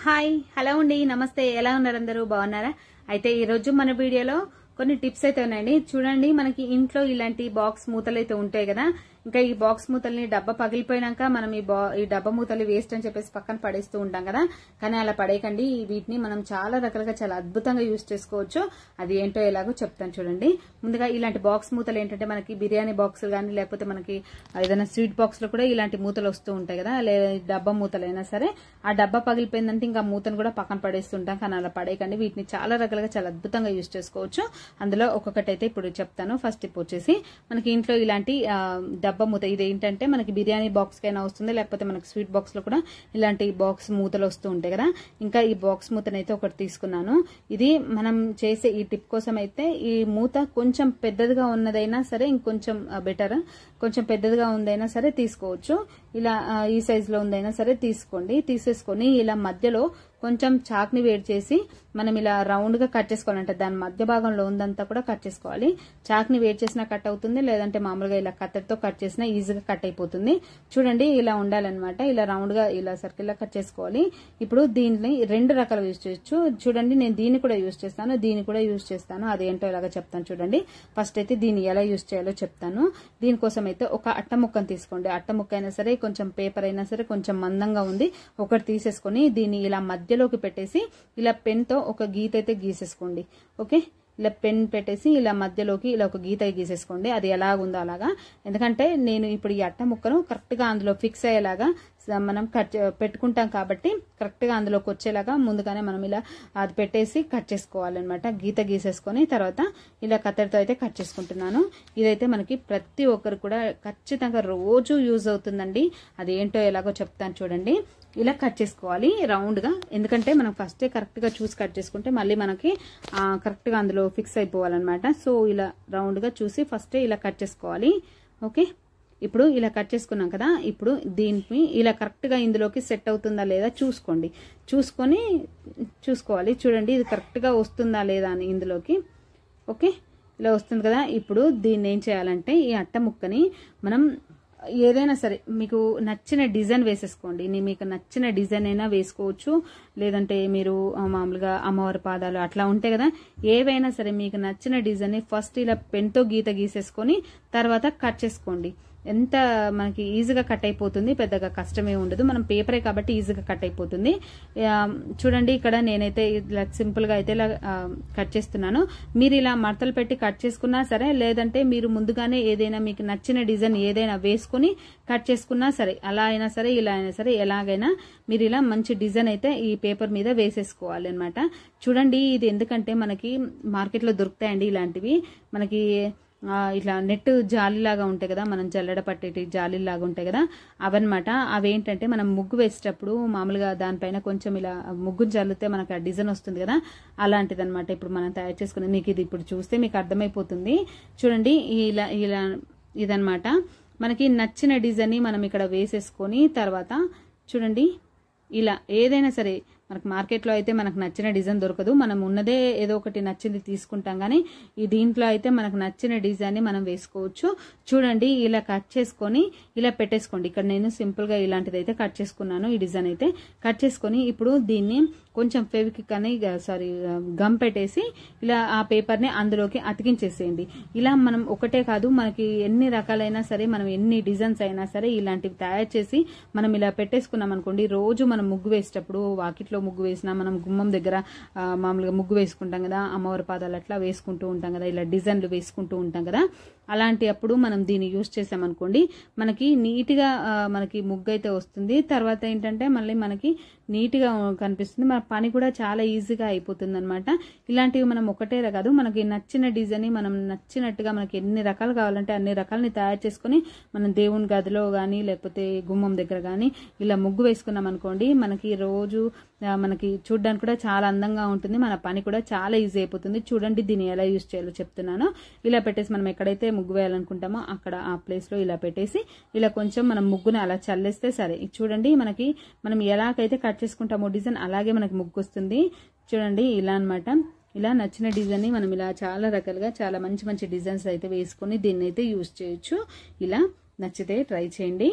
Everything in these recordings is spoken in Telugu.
హాయ్ హలో అండి నమస్తే ఎలా ఉన్నారు అందరూ బాగున్నారా అయితే ఈ రోజు మన వీడియోలో కొన్ని టిప్స్ అయితే ఉన్నాయండి చూడండి మనకి ఇంట్లో ఇలాంటి బాక్స్ మూతలు అయితే ఉంటాయి కదా ఇంకా ఈ బాక్స్ మూతల్ని డబ్బా పగిలిపోయినాక మనం ఈ డబ్బా మూతలు వేస్ట్ అని చెప్పేసి పక్కన పడేస్తూ ఉంటాం కదా కానీ అలా పడేయకండి వీటిని మనం చాలా రకాలుగా చాలా అద్భుతంగా యూజ్ చేసుకోవచ్చు అది ఏంటో ఎలాగో చెప్తాను చూడండి ముందుగా ఇలాంటి బాక్స్ మూతలు ఏంటంటే మనకి బిర్యానీ బాక్స్ గానీ లేకపోతే మనకి ఏదైనా స్వీట్ బాక్స్ లో కూడా ఇలాంటి మూతలు వస్తూ ఉంటాయి కదా లేదా డబ్బా మూతలైనా సరే ఆ డబ్బా పగిలిపోయిందంటే ఇంకా మూతను కూడా పక్కన పడేస్తుంటాం కానీ అలా పడేయకండి వీటిని చాలా రకాలుగా చాలా అద్భుతంగా యూజ్ చేసుకోవచ్చు అందులో ఒక్కొక్కటి అయితే ఇప్పుడు చెప్తాను ఫస్ట్ టిప్ వచ్చేసి మనకి ఇంట్లో ఇలాంటి డబ్బా మూత ఇది ఏంటంటే మనకి బిర్యానీ బాక్స్ కైనా వస్తుంది లేకపోతే మనకి స్వీట్ బాక్స్ లో కూడా ఇలాంటి బాక్స్ మూతలు వస్తూ ఉంటాయి కదా ఇంకా ఈ బాక్స్ మూతనైతే ఒకటి తీసుకున్నాను ఇది మనం చేసే ఈ టిప్ కోసం అయితే ఈ మూత కొంచెం పెద్దదిగా ఉన్నదైనా సరే ఇంకొంచెం బెటర్ కొంచెం పెద్దదిగా ఉందైనా సరే తీసుకోవచ్చు ఇలా ఈ సైజ్ లో ఉందైనా సరే తీసుకోండి తీసేసుకొని ఇలా మధ్యలో కొంచెం చాక్ని వేడి చేసి మనం ఇలా రౌండ్ గా కట్ చేసుకోవాలంటే దాని మధ్య భాగంలో ఉందంతా కూడా కట్ చేసుకోవాలి చాక్ని వేడి చేసినా కట్ అవుతుంది లేదంటే మామూలుగా ఇలా కత్తెరతో కట్ చేసినా ఈజీగా కట్ అయిపోతుంది చూడండి ఇలా ఉండాలన్నమాట ఇలా రౌండ్ గా ఇలా సర్కిల్ లా కట్ చేసుకోవాలి ఇప్పుడు దీన్ని రెండు రకాలుగా యూజ్ చేయొచ్చు చూడండి నేను దీన్ని కూడా యూజ్ చేస్తాను దీన్ని కూడా యూజ్ చేస్తాను అదేంటో ఇలాగా చెప్తాను చూడండి ఫస్ట్ అయితే దీన్ని ఎలా యూజ్ చేయాలో చెప్తాను దీనికోసం అయితే ఒక అట్ట ముక్కను తీసుకోండి అట్ట ముక్క అయినా సరే కొంచెం పేపర్ అయినా సరే కొంచెం మందంగా ఉంది ఒకటి తీసేసుకొని దీన్ని ఇలా మధ్యలోకి పెట్టేసి ఇలా పెన్ తో ఒక గీత అయితే గీసేసుకోండి ఓకే ఇలా పెన్ పెట్టేసి ఇలా మధ్యలోకి ఇలా ఒక గీత గీసేసుకోండి అది ఎలాగుందో అలాగా ఎందుకంటే నేను ఇప్పుడు ఈ అట్ట ముక్కను కరెక్ట్ గా అందులో ఫిక్స్ అయ్యేలాగా మనం కట్ పెట్టుకుంటాం కాబట్టి కరెక్ట్ గా అందులోకి వచ్చేలాగా ముందుగానే మనం ఇలా అది పెట్టేసి కట్ చేసుకోవాలన్నమాట గీత గీసేసుకొని తర్వాత ఇలా కత్తెరతో అయితే కట్ చేసుకుంటున్నాను ఇదైతే మనకి ప్రతి ఒక్కరు కూడా ఖచ్చితంగా రోజు యూజ్ అవుతుందండి అది ఏంటో ఎలాగో చెప్తాను చూడండి ఇలా కట్ చేసుకోవాలి రౌండ్ గా ఎందుకంటే మనం ఫస్ట్ కరెక్ట్ గా చూసి కట్ చేసుకుంటే మళ్ళీ మనకి కరెక్ట్ గా అందులో ఫిక్స్ అయిపోవాలన్నమాట సో ఇలా రౌండ్ గా చూసి ఫస్ట్ ఇలా కట్ చేసుకోవాలి ఓకే ఇప్పుడు ఇలా కట్ చేసుకున్నాం కదా ఇప్పుడు దీన్ని ఇలా కరెక్ట్ గా ఇందులోకి సెట్ అవుతుందా లేదా చూసుకోండి చూసుకోవాలి చూడండి ఇది కరెక్ట్ గా వస్తుందా లేదా అని ఇందులోకి ఓకే ఇలా వస్తుంది కదా ఇప్పుడు దీన్ని ఏం చేయాలంటే ఈ అట్ట ముక్కని మనం ఏదైనా సరే మీకు నచ్చిన డిజైన్ వేసేసుకోండి మీకు నచ్చిన డిజైన్ అయినా వేసుకోవచ్చు లేదంటే మీరు మామూలుగా అమ్మవారి పాదాలు అట్లా ఉంటాయి కదా ఏవైనా సరే మీకు నచ్చిన డిజైన్ ఫస్ట్ ఇలా పెన్తో గీత గీసేసుకొని తర్వాత కట్ చేసుకోండి ఎంత మనకి ఈజీగా కట్ అయిపోతుంది పెద్దగా కష్టమే ఉండదు మనం పేపరే కాబట్టి ఈజీగా కట్ అయిపోతుంది చూడండి ఇక్కడ నేనైతే ఇలా సింపుల్ గా అయితే ఇలా కట్ చేస్తున్నాను మీరు ఇలా మడతలు పెట్టి కట్ చేసుకున్నా సరే లేదంటే మీరు ముందుగానే ఏదైనా మీకు నచ్చిన డిజైన్ ఏదైనా వేసుకుని కట్ చేసుకున్నా సరే అలా అయినా సరే ఇలా అయినా సరే ఎలాగైనా మీరు ఇలా మంచి డిజైన్ అయితే ఈ పేపర్ మీద వేసేసుకోవాలి అనమాట చూడండి ఇది ఎందుకంటే మనకి మార్కెట్ లో దొరుకుతాయండి ఇలాంటివి మనకి ఇట్లా నెట్ జాలిలాగా ఉంటాయి కదా మనం జల్లెడ పట్టేటి జాలిలాగా ఉంటాయి కదా అవన్నమాట అవేంటంటే మనం ముగ్గు వేసేటప్పుడు మామూలుగా దానిపైన కొంచెం ఇలా ముగ్గు జల్లితే మనకు ఆ డిజైన్ వస్తుంది కదా అలాంటిది అనమాట ఇప్పుడు మనం తయారు చేసుకుని మీకు ఇది ఇప్పుడు చూస్తే మీకు అర్థమైపోతుంది చూడండి ఇలా ఇలా ఇదనమాట మనకి నచ్చిన డిజైన్ మనం ఇక్కడ వేసేసుకొని తర్వాత చూడండి ఇలా ఏదైనా సరే మనకు మార్కెట్లో అయితే మనకు నచ్చిన డిజైన్ దొరకదు మనం ఉన్నదే ఏదో ఒకటి నచ్చింది తీసుకుంటాం కానీ ఈ దీంట్లో అయితే మనకు నచ్చిన డిజైన్ మనం వేసుకోవచ్చు చూడండి ఇలా కట్ చేసుకొని ఇలా పెట్టేసుకోండి ఇక్కడ నేను సింపుల్ గా ఇలాంటిది అయితే కట్ చేసుకున్నాను ఈ డిజైన్ అయితే కట్ చేసుకొని ఇప్పుడు దీన్ని కొంచెం ఫెవిక్విక్ అని సారీ గమ్ పెట్టేసి ఇలా ఆ పేపర్ ని అందులోకి అతికించేసేయండి ఇలా మనం ఒకటే కాదు మనకి ఎన్ని రకాలైనా సరే మనం ఎన్ని డిజైన్స్ అయినా సరే ఇలాంటివి తయారు చేసి మనం ఇలా పెట్టేసుకున్నాం అనుకోండి రోజు మనం ముగ్గు వేసేటప్పుడు వాకిట్లో ముగ్గు వేసినా మనం గుమ్మం దగ్గర మామూలుగా ముగ్గు వేసుకుంటాం కదా అమ్మవారి పాదాలు అట్లా వేసుకుంటూ ఉంటాం కదా ఇలా డిజైన్లు వేసుకుంటూ ఉంటాం కదా అలాంటి అప్పుడు మనం దీన్ని యూజ్ చేసామనుకోండి మనకి నీట్ గా మనకి ముగ్గు అయితే వస్తుంది తర్వాత ఏంటంటే మళ్ళీ మనకి నీట్ గా కనిపిస్తుంది మన పని కూడా చాలా ఈజీగా అయిపోతుంది అనమాట ఇలాంటివి మనం ఒకటే కాదు మనకి నచ్చిన డిజైన్ మనం నచ్చినట్టుగా మనకి ఎన్ని రకాలు కావాలంటే అన్ని రకాలని తయారు చేసుకుని మనం దేవుని గదిలో గానీ లేకపోతే గుమ్మం దగ్గర గానీ ఇలా ముగ్గు వేసుకున్నాం అనుకోండి మనకి రోజు మనకి చూడడానికి కూడా చాలా అందంగా ఉంటుంది మన పని కూడా చాలా ఈజీ అయిపోతుంది చూడండి దీన్ని ఎలా యూజ్ చేయాలో చెప్తున్నాను ఇలా పెట్టేసి మనం ఎక్కడైతే ముగ్గు వేయాలనుకుంటామో అక్కడ ఆ ప్లేస్ లో ఇలా పెట్టేసి ఇలా కొంచెం మనం ముగ్గుని అలా చల్లేస్తే సరే చూడండి మనకి మనం ఎలాగైతే కట్ చేసుకుంటామో డిజైన్ అలాగే మనకి ముగ్గు వస్తుంది చూడండి ఇలా అన్నమాట ఇలా నచ్చిన డిజైన్ ని మనం ఇలా చాలా రకాలుగా చాలా మంచి మంచి డిజైన్స్ అయితే వేసుకొని దీన్ని అయితే యూజ్ చేయొచ్చు ఇలా నచ్చితే ట్రై చేయండి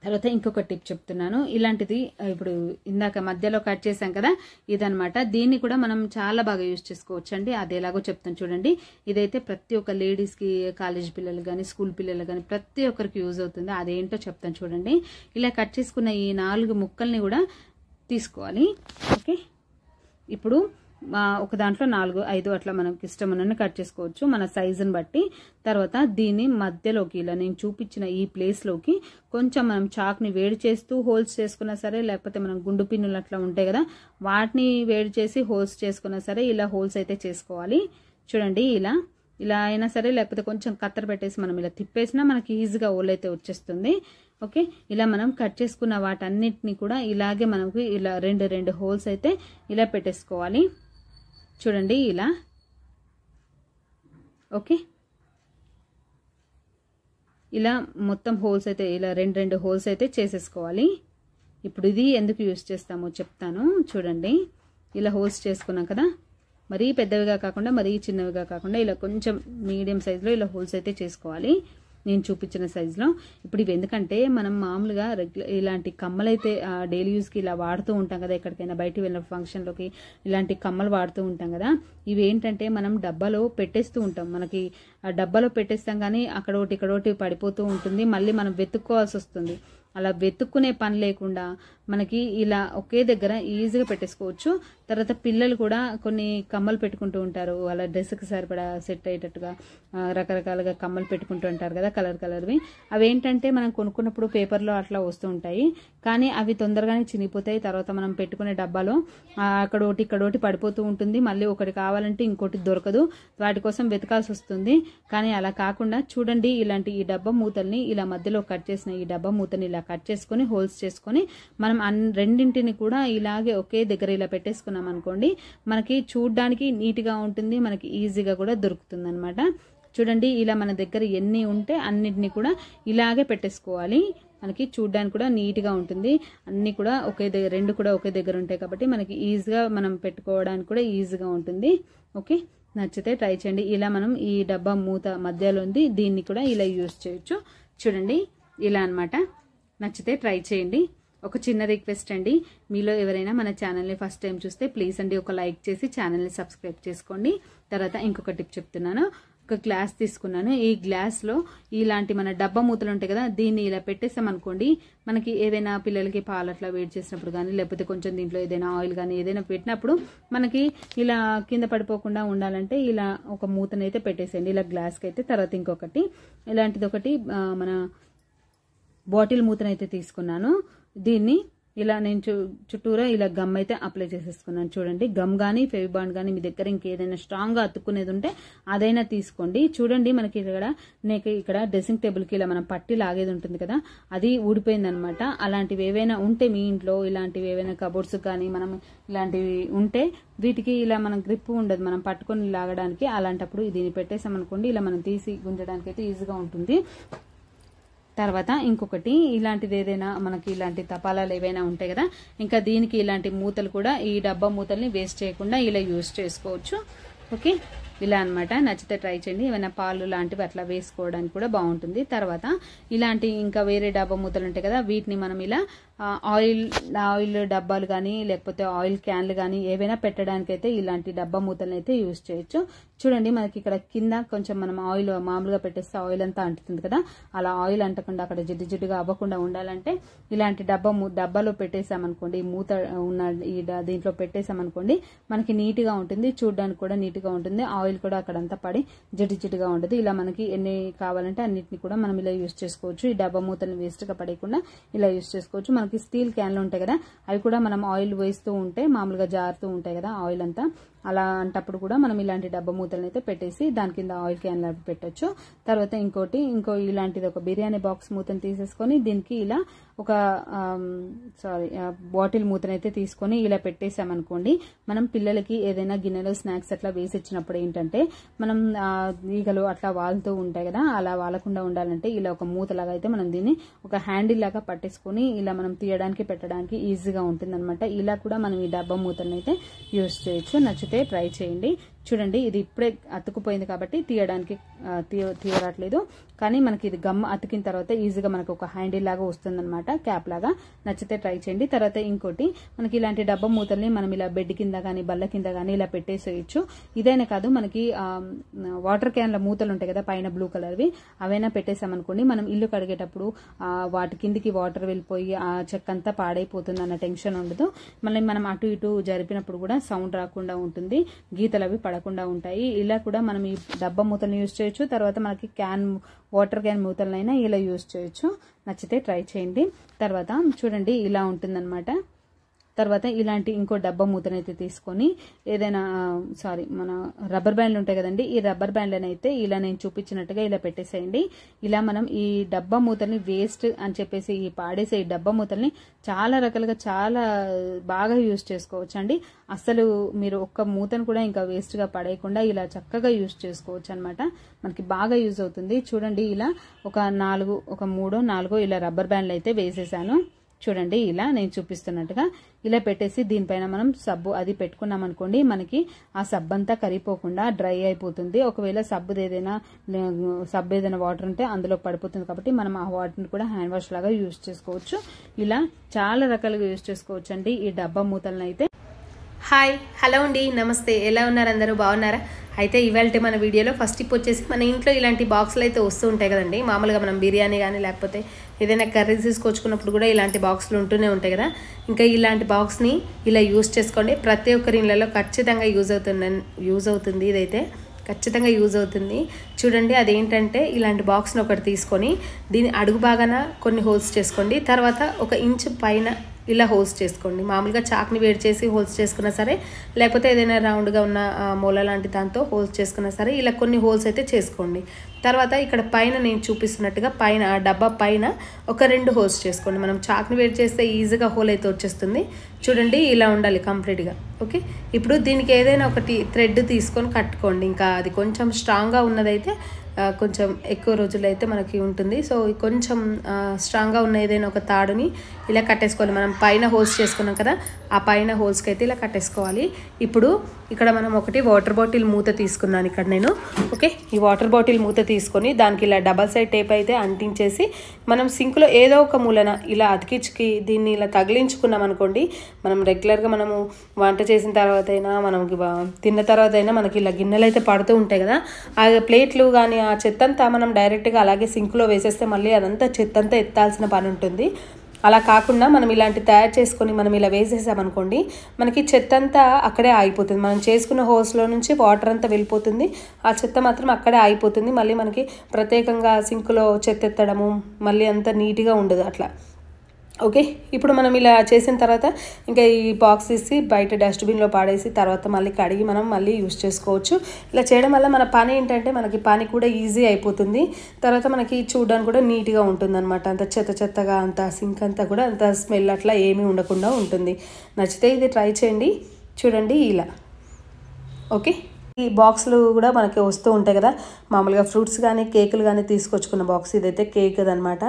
తర్వాత ఇంకొక టిప్ చెప్తున్నాను. ఇలాంటిది ఇప్పుడు ఇందాక మధ్యలో కట్ చేసాం కదా, ఇదనమాట. దీన్ని కూడా మనం చాలా బాగా యూజ్ చేసుకోవచ్చు అండి. అది ఎలాగో చెప్తాను చూడండి. ఇదైతే ప్రతి ఒక్క లేడీస్కి, కాలేజ్ పిల్లలు కానీ, స్కూల్ పిల్లలు కానీ ప్రతి ఒక్కరికి యూజ్ అవుతుంది. అదేంటో చెప్తాను చూడండి. ఇలా కట్ చేసుకున్న ఈ 4 ముక్కల్ని కూడా తీసుకోవాలి. ఓకే, ఇప్పుడు ఒక దాంట్లో 4, 5 అట్లా మనకి ఇష్టం ఉన్నన్ని కట్ చేసుకోవచ్చు మన సైజుని బట్టి. తర్వాత దీన్ని మధ్యలోకి ఇలా నేను చూపించిన ఈ ప్లేస్లోకి కొంచెం మనం చాక్ని వేడి చేస్తూ హోల్స్ చేసుకున్నా సరే, లేకపోతే మనం గుండు పిన్నులు అట్లా ఉంటాయి కదా, వాటిని వేడి చేసి హోల్స్ చేసుకున్నా సరే ఇలా హోల్స్ అయితే చేసుకోవాలి. చూడండి, ఇలా అయినా సరే, లేకపోతే కొంచెం కత్తెర పెట్టేసి మనం ఇలా తిప్పేసినా మనకి ఈజీగా హోల్ అయితే వచ్చేస్తుంది. ఓకే, ఇలా మనం కట్ చేసుకున్న వాటన్నిటిని కూడా ఇలాగే మనకు ఇలా 2 హోల్స్ అయితే ఇలా పెట్టేసుకోవాలి. చూడండి ఇలా. ఓకే, ఇలా మొత్తం హోల్స్ అయితే ఇలా 2 హోల్స్ అయితే చేసేసుకోవాలి. ఇప్పుడు ఇది ఎందుకు యూజ్ చేస్తామో చెప్తాను చూడండి. ఇలా హోల్స్ చేసుకున్నాం కదా, మరీ పెద్దవిగా కాకుండా మరీ చిన్నవిగా కాకుండా ఇలా కొంచెం మీడియం సైజులో ఇలా హోల్స్ అయితే చేసుకోవాలి నేను చూపించిన సైజులో. ఇప్పుడు ఇవి ఎందుకంటే మనం మామూలుగా ఇలాంటి కమ్మలు అయితే డైలీ యూస్కి ఇలా వాడుతూ ఉంటాం కదా, ఎక్కడికైనా బయటికి వెళ్ళిన ఫంక్షన్లోకి ఇలాంటి కమ్మలు వాడుతూ ఉంటాం కదా. ఇవి ఏంటంటే మనం డబ్బాలో పెట్టేస్తూ ఉంటాం. మనకి ఆ డబ్బాలో పెట్టేస్తాం కానీ అక్కడ ఒకటి ఇక్కడ ఒకటి పడిపోతూ ఉంటుంది. మళ్ళీ మనం వెతుక్కోవాల్సి వస్తుంది. అలా వెతుక్కునే పని లేకుండా మనకి ఇలా ఒకే దగ్గర ఈజీగా పెట్టేసుకోవచ్చు. తర్వాత పిల్లలు కూడా కొన్ని కమ్మలు పెట్టుకుంటూ ఉంటారు, వాళ్ళ డ్రెస్కి సరిపడా సెట్ అయ్యేటట్టుగా రకరకాలుగా కమ్మలు పెట్టుకుంటూ ఉంటారు కదా, కలర్వి. అవి ఏంటంటే మనం కొనుక్కున్నప్పుడు పేపర్లో అట్లా వస్తూ ఉంటాయి, కానీ అవి తొందరగానే చినిగిపోతాయి. తర్వాత మనం పెట్టుకునే డబ్బాలో అక్కడ ఒకటి ఇక్కడ ఒకటి పడిపోతూ ఉంటుంది. మళ్ళీ ఒకటి కావాలంటే ఇంకోటి దొరకదు, వాటి కోసం వెతకాల్సి వస్తుంది. కానీ అలా కాకుండా చూడండి, ఇలాంటి ఈ డబ్బా మూతల్ని ఇలా మధ్యలో కట్ చేసిన ఈ డబ్బా మూతని ఇలా కట్ చేసుకొని హోల్స్ చేసుకొని మనం రెండింటిని కూడా ఇలాగే ఒకే దగ్గర ఇలా పెట్టేసుకున్నాం అనుకోండి, మనకి చూడ్డానికి నీట్గా ఉంటుంది, మనకి ఈజీగా కూడా దొరుకుతుంది అనమాట. చూడండి, ఇలా మన దగ్గర ఎన్ని ఉంటే అన్నిటిని కూడా ఇలాగే పెట్టేసుకోవాలి. మనకి చూడ్డానికి కూడా నీట్గా ఉంటుంది. అన్ని కూడా ఒకే దగ్గర, 2 కూడా ఒకే దగ్గర ఉంటాయి కాబట్టి మనకి ఈజీగా మనం పెట్టుకోవడానికి కూడా ఈజీగా ఉంటుంది. ఓకే, నచ్చితే ట్రై చేయండి. ఇలా మనం ఈ డబ్బా మూత మధ్యలో ఉంది, దీన్ని కూడా ఇలా యూజ్ చేయొచ్చు. చూడండి ఇలా అన్నమాట. నచ్చితే ట్రై చేయండి. ఒక చిన్న రిక్వెస్ట్ అండి, మీలో ఎవరైనా మన ఛానల్ని ఫస్ట్ టైం చూస్తే ప్లీజ్ అండి ఒక లైక్ చేసి ఛానల్ని సబ్స్క్రైబ్ చేసుకోండి. తర్వాత ఇంకొక టిప్ చెప్తున్నాను. ఒక గ్లాస్ తీసుకున్నాను. ఈ గ్లాస్లో ఇలాంటి మన డబ్బా మూతలు ఉంటాయి కదా, దీన్ని ఇలా పెట్టేసామనుకోండి, మనకి ఏదైనా పిల్లలకి పాలు అట్లా వేడి చేసినప్పుడు కానీ, లేకపోతే కొంచెం దీంట్లో ఏదైనా ఆయిల్ కానీ ఏదైనా పెట్టినప్పుడు మనకి ఇలా కింద పడిపోకుండా ఉండాలంటే ఇలా ఒక మూతనైతే పెట్టేసేయండి ఇలా గ్లాస్కి అయితే. తర్వాత ఇంకొకటి ఇలాంటిది ఒకటి మన బాటిల్ మూతనైతే తీసుకున్నాను. దీన్ని ఇలా నేను చుట్టూరా ఇలా గమ్ అయితే అప్లై చేసేసుకున్నాను. చూడండి, గమ్ కానీ ఫెవిబాండ్ కానీ మీ దగ్గర ఇంకేదైనా స్ట్రాంగ్గా అతుక్కునేది ఉంటే అదైనా తీసుకోండి. చూడండి, మనకి ఇక్కడ డ్రెస్సింగ్ టేబుల్కి ఇలా మనం పట్టి లాగేది ఉంటుంది కదా, అది ఊడిపోయింది అనమాట. అలాంటివి ఏవైనా ఉంటే మీ ఇంట్లో, ఇలాంటివి ఏవైనా కబోర్డ్స్ కానీ మనం ఇలాంటివి ఉంటే వీటికి ఇలా మనం గ్రిప్ ఉండదు మనం పట్టుకొని లాగడానికి. అలాంటప్పుడు దీన్ని పెట్టేసామనుకోండి, ఇలా మనం తీసి గుంజడానికి అయితే ఈజీగా ఉంటుంది. తర్వాత ఇంకొకటి ఇలాంటిది ఏదైనా మనకి ఇలాంటి తపాలాలు ఏవైనా ఉంటాయి కదా, ఇంకా దీనికి ఇలాంటి మూతలు కూడా ఈ డబ్బా మూతల్ని వేస్ట్ చేయకుండా ఇలా యూజ్ చేసుకోవచ్చు. ఓకే, ఇలా అన్నమాట. నచ్చితే ట్రై చేయండి. ఏమైనా పాలు లాంటివి అట్లా వేసుకోవడానికి కూడా బాగుంటుంది. తర్వాత ఇలాంటి ఇంకా వేరే డబ్బా మూతలు ఉంటాయి కదా, వీటిని మనం ఇలా ఆయిల్ డబ్బాలు కానీ లేకపోతే ఆయిల్ క్యాన్లు కానీ ఏవైనా పెట్టడానికి అయితే ఇలాంటి డబ్బా మూతలను అయితే యూజ్ చేయొచ్చు. చూడండి, మనకి ఇక్కడ కింద కొంచెం మనం ఆయిల్ మామూలుగా పెట్టేస్తే ఆయిల్ అంతా అంటుతుంది కదా, అలా ఆయిల్ అంటకుండా అక్కడ జిడ్డుగా అవ్వకుండా ఉండాలంటే ఇలాంటి డబ్బాలో పెట్టేసామనుకోండి, మూత ఉన్న దీంట్లో పెట్టేసామనుకోండి, మనకి నీట్గా ఉంటుంది, చూడడానికి కూడా నీట్గా ఉంటుంది. ఆయిల్ కూడా అక్కడంతా పడి జిడ్డుగా ఉండదు. ఇలా మనకి ఎన్ని కావాలంటే అన్నిటిని కూడా మనం ఇలా యూజ్ చేసుకోవచ్చు. ఈ డబ్బా మూతలను వేస్ట్గా పడేయకుండా ఇలా యూజ్ చేసుకోవచ్చు. మనకి స్టీల్ క్యాన్లు ఉంటాయి కదా, అవి కూడా మనం ఆయిల్ వేస్తూ ఉంటే మామూలుగా జారుతూ ఉంటాయి కదా ఆయిల్ అంతా, అలా అంటప్పుడు కూడా మనం ఇలాంటి డబ్బా మూతలను అయితే పెట్టేసి దాని కింద ఆయిల్ క్యాన్లు అవి పెట్టచ్చు. తర్వాత ఇంకో ఇలాంటిది ఒక బిర్యానీ బాక్స్ మూతను తీసేసుకొని దీనికి ఇలా ఒక బాటిల్ మూతనైతే తీసుకొని ఇలా పెట్టేసామనుకోండి, మనం పిల్లలకి ఏదైనా గిన్నెలో స్నాక్స్ అట్లా వేసి ఇచ్చినప్పుడు ఏంటంటే మనం ఈగలు అట్లా వాలుతూ ఉంటాయి కదా, అలా వాలకుండా ఉండాలంటే ఇలా ఒక మూతలాగా అయితే మనం దీన్ని ఒక హ్యాండిల్ లాగా పట్టేసుకొని ఇలా మనం తీయడానికి పెట్టడానికి ఈజీగా ఉంటుంది అనమాట. ఇలా కూడా మనం ఈ డబ్బా మూతలను అయితే యూజ్ చేయొచ్చు. నచ్చితే ట్రై చేయండి. చూడండి ఇది ఇప్పుడే అతుకుపోయింది కాబట్టి తీయడానికి తీయరాట్లేదు, కానీ మనకి ఇది గమ్ అతికిన తర్వాత ఈజీగా మనకు ఒక హ్యాండిల్ లాగా వస్తుందన్నమాట, క్యాప్ లాగా. నచ్చితే ట్రై చేయండి. తర్వాత ఇంకోటి, మనకి ఇలాంటి డబ్బా మూతల్ని మనం ఇలా బెడ్ కింద కానీ బల్ల కింద కానీ ఇలా పెట్టేసేయచ్చు. ఇదైనా కాదు, మనకి వాటర్ క్యాన్ల మూతలు ఉంటాయి కదా పైన బ్లూ కలర్వి, అవైనా పెట్టేసామనుకోండి, మనం ఇల్లు కడిగేటప్పుడు వాటి కిందికి వాటర్ వెళ్ళిపోయి ఆ చెక్క అంతా పాడైపోతుంది అన్న టెన్షన్ ఉండదు. మళ్ళీ మనం అటు ఇటు జరిపినప్పుడు కూడా సౌండ్ రాకుండా ఉంటుంది, గీతలు అవి పడకుండా ఉంటాయి. ఇలా కూడా మనం ఈ డబ్బా మూతలను యూజ్ చేయొచ్చు. తర్వాత మనకి వాటర్ క్యాన్ మూతలనైనా ఇలా యూజ్ చేయొచ్చు. నచ్చితే ట్రై చేయండి. తర్వాత చూడండి ఇలా ఉంటుందన్నమాట. తర్వాత ఇలాంటి ఇంకో డబ్బా మూతనైతే తీసుకొని ఏదైనా మన రబ్బర్ బ్యాండ్లు ఉంటాయి కదండి, ఈ రబ్బర్ బ్యాండ్లను అయితే ఇలా నేను చూపించినట్టుగా ఇలా పెట్టేసేయండి. ఇలా మనం ఈ డబ్బా మూతల్ని వేస్ట్ అని చెప్పేసి ఈ పాడేసే ఈ డబ్బా మూతల్ని చాలా రకాలుగా చాలా బాగా యూజ్ చేసుకోవచ్చు అండి. అసలు మీరు ఒక్క మూతను కూడా ఇంకా వేస్ట్గా పడేయకుండా ఇలా చక్కగా యూజ్ చేసుకోవచ్చు అనమాట. మనకి బాగా యూజ్ అవుతుంది. చూడండి ఇలా ఒక 3-4 ఇలా రబ్బర్ బ్యాండ్లు అయితే వేసేసాను. చూడండి ఇలా నేను చూపిస్తున్నట్టుగా ఇలా పెట్టేసి దీనిపైన మనం సబ్బు అది పెట్టుకున్నాం అనుకోండి, మనకి ఆ సబ్బు అంతా కరిగిపోకుండా డ్రై అయిపోతుంది. ఒకవేళ సబ్బు ఏదైనా వాటర్ ఉంటే అందులో పడిపోతుంది కాబట్టి మనం ఆ వాటర్ని కూడా హ్యాండ్ వాష్ లాగా యూజ్ చేసుకోవచ్చు. ఇలా చాలా రకాలుగా యూజ్ చేసుకోవచ్చు అండి ఈ డబ్బా మూతలను అయితే. హాయ్, హలో అండి, నమస్తే. ఎలా ఉన్నారు అందరూ? బాగున్నారా? అయితే ఇవాళ మన వీడియోలో ఫస్ట్ టిప్ వచ్చేసి, మన ఇంట్లో ఇలాంటి బాక్సులు అయితే వస్తూ ఉంటాయి కదండి. మామూలుగా మనం బిర్యానీ కానీ లేకపోతే ఏదైనా కర్రీస్ తీసుకొచ్చుకున్నప్పుడు కూడా ఇలాంటి బాక్సులు ఉంటూనే ఉంటాయి కదా. ఇంకా ఇలాంటి బాక్స్ని ఇలా యూజ్ చేసుకోండి. ప్రతి ఒక్కరి ఇళ్ళలో ఖచ్చితంగా యూజ్ అవుతుంది. ఇదైతే ఖచ్చితంగా యూజ్ అవుతుంది. చూడండి అదేంటంటే, ఇలాంటి బాక్స్ని ఒకటి తీసుకొని దీని అడుగు బాగాన కొన్ని హోల్స్ చేసుకోండి. తర్వాత 1 ఇంచ్ పైన ఇలా హోల్స్ చేసుకోండి. మామూలుగా చాక్ని వేడి చేసి హోల్స్ చేసుకున్నా సరే, లేకపోతే ఏదైనా రౌండ్గా ఉన్న మూల లాంటి దాంతో హోల్స్ చేసుకున్నా సరే, ఇలా కొన్ని హోల్స్ అయితే చేసుకోండి. తర్వాత ఇక్కడ పైన నేను చూపిస్తున్నట్టుగా పైన ఆ డబ్బా పైన 2 హోల్స్ చేసుకోండి. మనం చాక్ని వేడి చేస్తే ఈజీగా హోల్ అయితే వచ్చేస్తుంది. చూడండి ఇలా ఉండాలి కంప్లీట్గా. ఓకే, ఇప్పుడు దీనికి ఏదైనా ఒకటి థ్రెడ్ తీసుకొని కట్టుకోండి. ఇంకా అది కొంచెం స్ట్రాంగ్గా ఉన్నదైతే కొంచెం ఎక్కువ రోజులైతే మనకి ఉంటుంది. సో కొంచెం స్ట్రాంగ్గా ఉన్న ఏదైనా ఒక తాడుని ఇలా కట్టేసుకోవాలి. మనం పైన హోల్స్ చేసుకున్నాం కదా, ఆ పైన హోల్స్కి అయితే ఇలా కట్టేసుకోవాలి. ఇప్పుడు ఇక్కడ మనం ఒకటి వాటర్ బాటిల్ మూత తీసుకున్నాను ఇక్కడ నేను. ఓకే, ఈ వాటర్ బాటిల్ మూత తీసుకొని దానికి ఇలా డబల్ సైడ్ టేప్ అయితే అంటించేసి మనం సింక్లో ఏదో ఒక మూలన ఇలా అతికించుకి దీన్ని ఇలా తగిలించుకున్నాం అనుకోండి, మనం రెగ్యులర్గా మనము వంట చేసిన తర్వాత అయినా మనం తిన్న తర్వాత అయినా మనకి ఇలా గిన్నెలు అయితే పడుతూ ఉంటాయి కదా, ఆ ప్లేట్లు కానీ ఆ చెత్తంతా మనం డైరెక్ట్గా అలాగే సింక్లో వేసేస్తే మళ్ళీ అదంతా చెత్తంతా ఎత్తాల్సిన పని ఉంటుంది. అలా కాకుండా మనం ఇలాంటి తయారు చేసుకొని మనం ఇలా వేసేసామనుకోండి, మనకి చెత్త అంతా అక్కడే ఆగిపోతుంది. మనం చేసుకున్న హోల్స్లో నుంచి వాటర్ అంతా వెళ్ళిపోతుంది, ఆ చెత్త మాత్రం అక్కడే ఆగిపోతుంది. మళ్ళీ మనకి ప్రత్యేకంగా సింక్లో చెత్త ఎత్తడము మళ్ళీ అంత నీట్గా ఉండదు అట్లా. ఓకే, ఇప్పుడు మనం ఇలా చేసిన తర్వాత ఇంకా ఈ బాక్స్ తీసి బయట డస్ట్బిన్లో పాడేసి తర్వాత మళ్ళీ కడిగి మనం మళ్ళీ యూజ్ చేసుకోవచ్చు. ఇలా చేయడం వల్ల మన పని ఏంటంటే మనకి పని కూడా ఈజీ అయిపోతుంది. తర్వాత మనకి చూడడానికి కూడా నీట్గా ఉంటుంది అనమాట. అంత చెత్తగా అంత సింక్ అంతా కూడా అంత స్మెల్ అట్లా ఏమీ ఉండకుండా ఉంటుంది. నచ్చితే ఇది ట్రై చేయండి. చూడండి ఇలా. ఓకే, ఈ బాక్సులు కూడా మనకి వస్తూ ఉంటాయి కదా, మామూలుగా ఫ్రూట్స్ కానీ కేకులు కానీ తీసుకొచ్చుకున్న బాక్స్. ఇదైతే కేక్ అనమాట.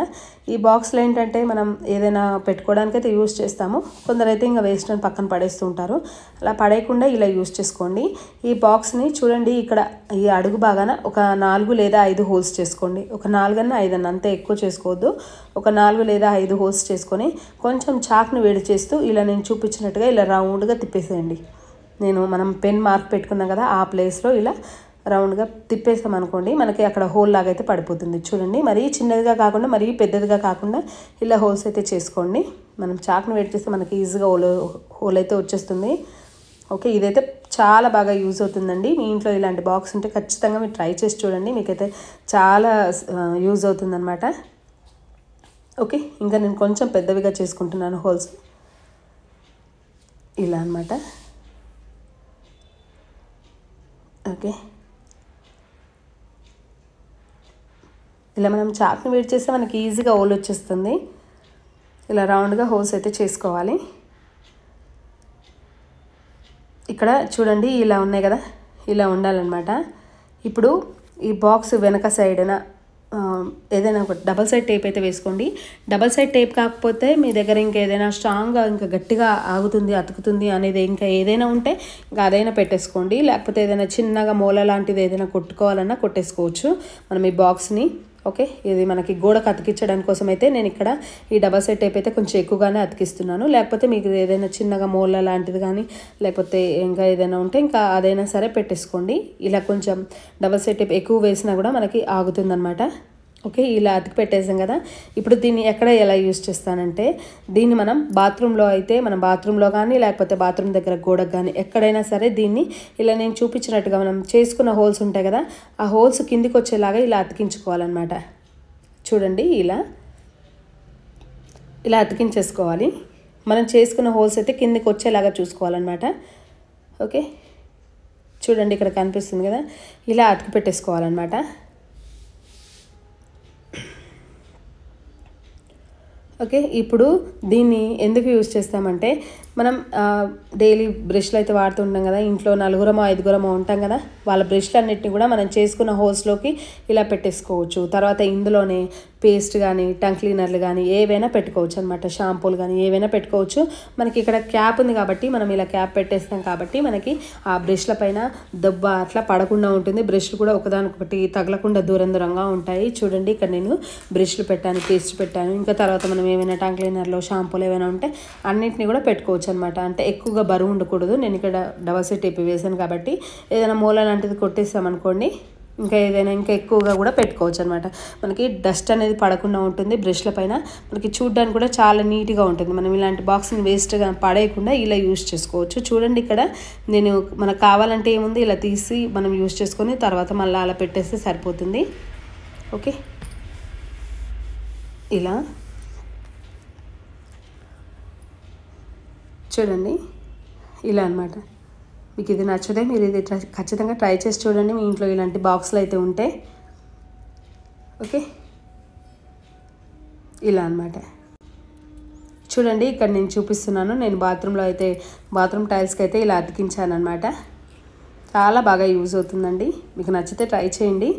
ఈ బాక్స్లో ఏంటంటే మనం ఏదైనా పెట్టుకోవడానికి అయితే యూజ్ చేస్తాము. కొందరైతే ఇంకా వేస్ట్ అని పక్కన పడేస్తూ ఉంటారు. అలా పడేయకుండా ఇలా యూజ్ చేసుకోండి. ఈ బాక్స్ని చూడండి ఇక్కడ ఈ అడుగు బాగాన 4 లేదా 5 హోల్స్ చేసుకోండి. 4 అన్నా 5 అన్నా, అంతే ఎక్కువ చేసుకోవద్దు. 4 లేదా 5 హోల్స్ చేసుకొని కొంచెం చాక్ని వేడి చేస్తూ ఇలా నేను చూపించినట్టుగా ఇలా రౌండ్గా తిప్పేసేయండి. మనం పెన్ మార్క్ పెట్టుకున్నాం కదా, ఆ ప్లేస్లో ఇలా రౌండ్గా తిప్పేసామనుకోండి, మనకి అక్కడ హోల్ లాగా అయితే పడిపోతుంది. చూడండి, మరీ చిన్నదిగా కాకుండా మరీ పెద్దదిగా కాకుండా ఇలా హోల్స్ అయితే చేసుకోండి. మనం చాక్ని వేడి చేస్తే మనకి ఈజీగా హోల్ అయితే వచ్చేస్తుంది. ఓకే, ఇదైతే చాలా బాగా యూజ్ అవుతుందండి. మీ ఇంట్లో ఇలాంటి బాక్స్ ఉంటే ఖచ్చితంగా మీరు ట్రై చేసి చూడండి, మీకైతే చాలా యూజ్ అవుతుందన్నమాట. ఓకే, ఇంకా నేను కొంచెం పెద్దవిగా చేసుకుంటున్నాను హోల్స్ ఇలా అన్నమాట. ఓకే, ఇలా మనం చాక్ని వేడి చేస్తే మనకి ఈజీగా హోల్ వచ్చేస్తుంది. ఇలా రౌండ్గా హోల్స్ అయితే చేసుకోవాలి. ఇక్కడ చూడండి ఇలా ఉన్నాయి కదా, ఇలా ఉండాలన్నమాట. ఇప్పుడు ఈ బాక్స్ వెనక సైడ్న ఏదైనా ఒక డబల్ సైడ్ టేప్ అయితే వేసుకోండి. డబల్ సైడ్ టేప్ కాకపోతే మీ దగ్గర ఇంకా ఏదైనా స్ట్రాంగ్గా ఇంకా గట్టిగా ఆగుతుంది అతుకుతుంది అనేది ఇంకా ఏదైనా ఉంటే ఇంకా అదైనా పెట్టేసుకోండి. లేకపోతే ఏదైనా చిన్నగా మూల లాంటిది ఏదైనా కొట్టుకోవాలన్నా కొట్టేసుకోవచ్చు మనం ఈ బాక్స్ని. ఓకే, ఇది మనకి గోడకు అతికించడానికి కోసం అయితే నేను ఇక్కడ ఈ డబల్ సైడ్ టేప్ అయితే కొంచెం ఎక్కువగానే అతికిస్తున్నాను. లేకపోతే మీకు ఏదైనా చిన్నగా మూల లాంటిది కానీ లేకపోతే ఇంకా ఏదైనా ఉంటే ఇంకా అదైనా సరే పెట్టేసుకోండి. ఇలా కొంచెం డబల్ సైడ్ టేప్ ఎక్కువ వేసినా కూడా మనకి ఆగుతుందన్నమాట. ఓకే, ఇలా అతికి పెట్టేసాం కదా. ఇప్పుడు దీన్ని ఎక్కడ ఎలా యూజ్ చేస్తానంటే దీన్ని మనం బాత్రూంలో కానీ లేకపోతే బాత్రూమ్ దగ్గర గోడకు కానీ ఎక్కడైనా సరే దీన్ని ఇలా నేను చూపించినట్టుగా మనం చేసుకున్న హోల్స్ ఉంటాయి కదా, ఆ హోల్స్ కిందికి వచ్చేలాగా ఇలా అతికించుకోవాలన్నమాట. చూడండి, ఇలా అతికించేసుకోవాలి. మనం చేసుకున్న హోల్స్ అయితే కిందికి వచ్చేలాగా చూసుకోవాలన్నమాట. ఓకే, చూడండి ఇక్కడ కనిపిస్తుంది కదా, ఇలా అతికి పెట్టేసుకోవాలన్నమాట. ఓకే, ఇప్పుడు దీన్ని ఎందుకు యూజ్ చేస్తామంటే మనం డైలీ బ్రష్లు అయితే వాడుతుంటాం కదా, ఇంట్లో 4 5 ఉంటాం కదా, వాళ్ళ బ్రష్లు అన్నిటిని కూడా మనం చేసుకున్న హోల్స్లోకి ఇలా పెట్టేసుకోవచ్చు. తర్వాత ఇందులోనే పేస్ట్ కానీ టంగ్ క్లీనర్లు కానీ ఏవైనా పెట్టుకోవచ్చు అనమాట, షాంపూలు కానీ ఏవైనా పెట్టుకోవచ్చు. మనకి ఇక్కడ క్యాప్ ఉంది కాబట్టి మనం ఇలా క్యాప్ పెట్టేస్తాం కాబట్టి మనకి ఆ బ్రష్ల పైన దెబ్బ అట్లా పడకుండా ఉంటుంది. బ్రష్లు కూడా ఒకదానికొకటి తగలకుండా దూరంగా ఉంటాయి. చూడండి, ఇక్కడ నేను బ్రష్లు పెట్టాను, పేస్ట్ పెట్టాను, ఇంకా తర్వాత మనం ఏమైనా టంగ్ క్లీనర్లో షాంపూలు ఏమైనా ఉంటే అన్నింటినీ కూడా పెట్టుకోవచ్చు అనమాట. అంటే ఎక్కువగా బరువు ఉండకూడదు. నేను ఇక్కడ డబల్ సైడ్ టేప్ వేసాను కాబట్టి ఏదైనా మూల లాంటిది కొట్టేసామనుకోండి ఇంకా ఏదైనా ఇంకా ఎక్కువగా కూడా పెట్టుకోవచ్చు అనమాట. మనకి డస్ట్ అనేది పడకుండా ఉంటుంది బ్రష్ల పైన. మనకి చూడడానికి కూడా చాలా నీట్గా ఉంటుంది. మనం ఇలాంటి బాక్స్ని వేస్ట్గా పడేయకుండా ఇలా యూజ్ చేసుకోవచ్చు. చూడండి, ఇక్కడ నేను మనకు కావాలంటే ఏముంది ఇలా తీసి మనం యూజ్ చేసుకొని తర్వాత మళ్ళీ అలా పెట్టేస్తే సరిపోతుంది. ఓకే, ఇలా చూడండి, ఇలా అన్నమాట. మీకు ఇది నచ్చితే మీరు ఇది ఖచ్చితంగా ట్రై చేసి చూడండి. మీ ఇంట్లో ఇలాంటి బాక్స్లు అయితే ఉంటే. ఓకే, ఇలా అన్నమాట. చూడండి, ఇక్కడ నేను చూపిస్తున్నాను. నేను బాత్రూమ్ టైల్స్కి అయితే ఇలా అతికించాను అనమాట. చాలా బాగా యూజ్ అవుతుందండి. మీకు నచ్చితే ట్రై చేయండి.